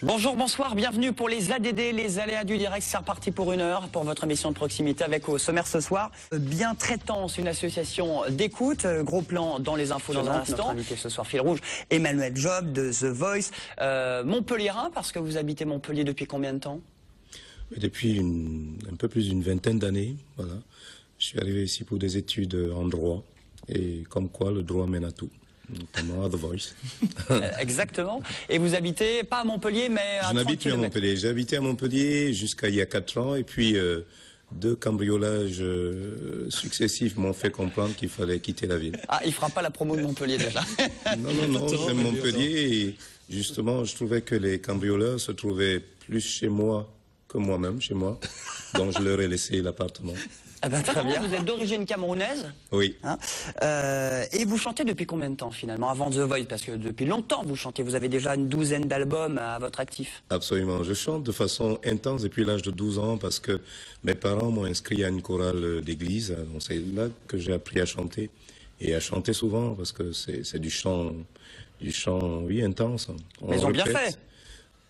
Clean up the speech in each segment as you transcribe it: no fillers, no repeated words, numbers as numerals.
Bonjour, bonsoir, bienvenue pour les ADD, les aléas du direct. C'est reparti pour 1 heure pour votre émission de proximité avec au sommaire ce soir. Bientraitance, une association d'écoute. Gros plan dans les infos dans un instant. Notre invité ce soir, fil rouge, Emmanuel Job de The Voice. Montpelliérain, parce que vous habitez Montpellier depuis combien de temps? Depuis un peu plus d'une vingtaine d'années. Voilà. Je suis arrivé ici pour des études en droit. Et comme quoi, le droit mène à tout. Notamment à The Voice. Exactement. Et vous habitez pas à Montpellier, mais à 30 km. Je n'habite plus à Montpellier. J'ai habité à Montpellier jusqu'à il y a 4 ans. Et puis, 2 cambriolages successifs m'ont fait comprendre qu'il fallait quitter la ville. Ah, il fera pas la promo de Montpellier déjà. Non, j'aime Montpellier. Et justement, je trouvais que les cambrioleurs se trouvaient plus chez moi que moi-même, chez moi. Donc, je leur ai laissé l'appartement. Ah ben, très bien. Vous êtes d'origine camerounaise. Oui. Hein, et vous chantez depuis combien de temps finalement, avant The Voice? Parce que depuis longtemps vous chantez, vous avez déjà une 12aine d'albums à votre actif. Absolument. Je chante de façon intense depuis l'âge de 12 ans parce que mes parents m'ont inscrit à une chorale d'église. C'est là que j'ai appris à chanter. Et à chanter souvent parce que c'est du chant, oui, intense. Mais ils ont bien fait.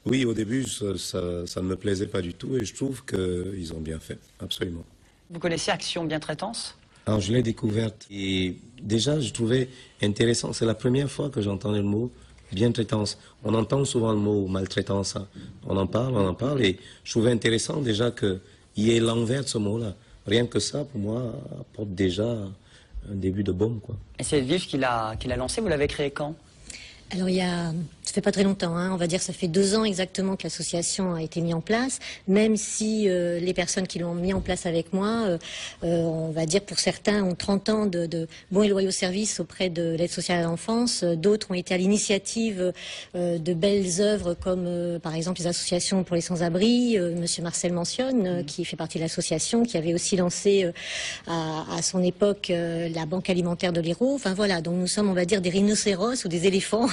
Oui, au début, ça ne me plaisait pas du tout et je trouve qu'ils ont bien fait. Absolument. Vous connaissez Action Bientraitance? Alors, je l'ai découverte et déjà, je trouvais intéressant. C'est la première fois que j'entendais le mot bientraitance. On entend souvent le mot maltraitance. Hein. On en parle et je trouvais intéressant déjà qu'il y ait l'envers de ce mot-là. Rien que ça, pour moi, apporte déjà un début de baume, quoi. Et c'est Edwige qui l'a lancé, vous l'avez créé quand? Alors ça fait pas très longtemps, hein, on va dire ça fait 2 ans exactement que l'association a été mise en place, même si les personnes qui l'ont mis en place avec moi, on va dire pour certains ont 30 ans de bons et loyaux services auprès de l'aide sociale à l'enfance, d'autres ont été à l'initiative de belles œuvres comme par exemple les associations pour les sans-abri, Monsieur Marcel mentionne, qui fait partie de l'association, qui avait aussi lancé à son époque la banque alimentaire de l'Hérault, enfin voilà, donc nous sommes on va dire des rhinocéros ou des éléphants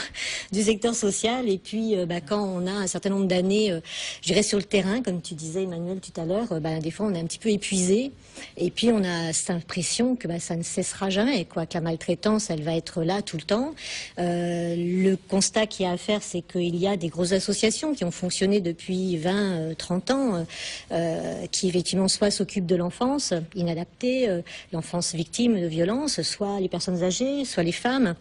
du secteur social et puis quand on a un certain nombre d'années je dirais sur le terrain comme tu disais Emmanuel tout à l'heure, des fois on est un petit peu épuisé et puis on a cette impression que ça ne cessera jamais quoi, que la maltraitance elle va être là tout le temps. Le constat qu'il y a à faire c'est qu'il y a des grosses associations qui ont fonctionné depuis 20-30 ans qui effectivement soit s'occupent de l'enfance inadaptée, l'enfance victime de violences, soit les personnes âgées, soit les femmes.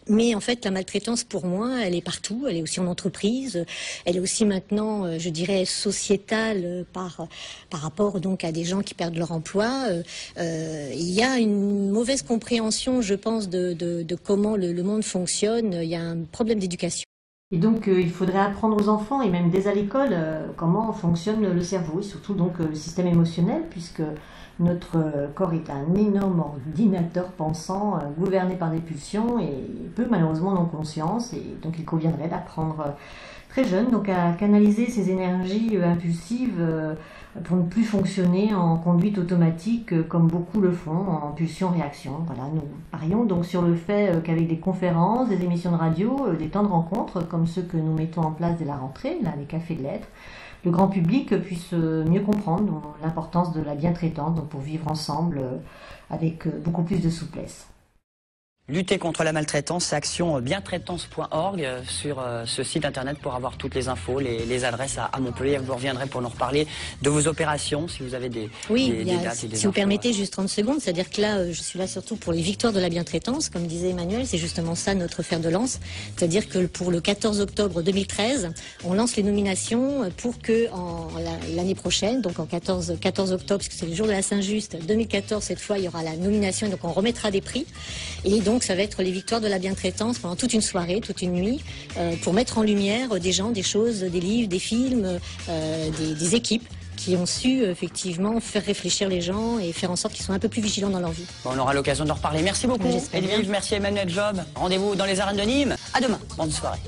Mais en fait, la maltraitance, pour moi, elle est partout. Elle est aussi en entreprise. Elle est aussi maintenant, je dirais, sociétale par rapport donc à des gens qui perdent leur emploi. Il y a une mauvaise compréhension, je pense, de comment le monde fonctionne. Il y a un problème d'éducation. Et donc, il faudrait apprendre aux enfants, et même dès à l'école, comment fonctionne le cerveau, et surtout donc le système émotionnel, puisque notre corps est un énorme ordinateur pensant, gouverné par des pulsions et peu malheureusement non conscience. Et donc il conviendrait d'apprendre très jeune donc à canaliser ces énergies impulsives pour ne plus fonctionner en conduite automatique comme beaucoup le font, en pulsion-réaction. Voilà, nous parions donc sur le fait qu'avec des conférences, des émissions de radio, des temps de rencontres comme ceux que nous mettons en place dès la rentrée, là, les cafés de lettres, le grand public puisse mieux comprendre l'importance de la bientraitance donc pour vivre ensemble avec beaucoup plus de souplesse. Lutter contre la maltraitance, c'est actionbientraitance.org sur ce site internet pour avoir toutes les infos, les adresses à Montpellier. Vous reviendrez pour nous reparler de vos opérations, si vous avez des dates et des si vous permettez juste 30 secondes, c'est-à-dire que là, je suis là surtout pour les victoires de la bientraitance, comme disait Emmanuel, c'est justement ça notre fer de lance, c'est-à-dire que pour le 14 octobre 2013, on lance les nominations pour que l'année prochaine, donc en 14 octobre, puisque c'est le jour de la Saint-Just, 2014, cette fois, il y aura la nomination, et donc on remettra des prix, et donc ça va être les victoires de la bientraitance pendant toute une soirée, toute une nuit, pour mettre en lumière des gens, des choses, des livres, des films, des équipes qui ont su effectivement faire réfléchir les gens et faire en sorte qu'ils soient un peu plus vigilants dans leur vie. Bon, on aura l'occasion d'en reparler. Merci beaucoup Edwige, merci Emmanuel Job. Rendez-vous dans les arènes de Nîmes. À demain, bonne soirée.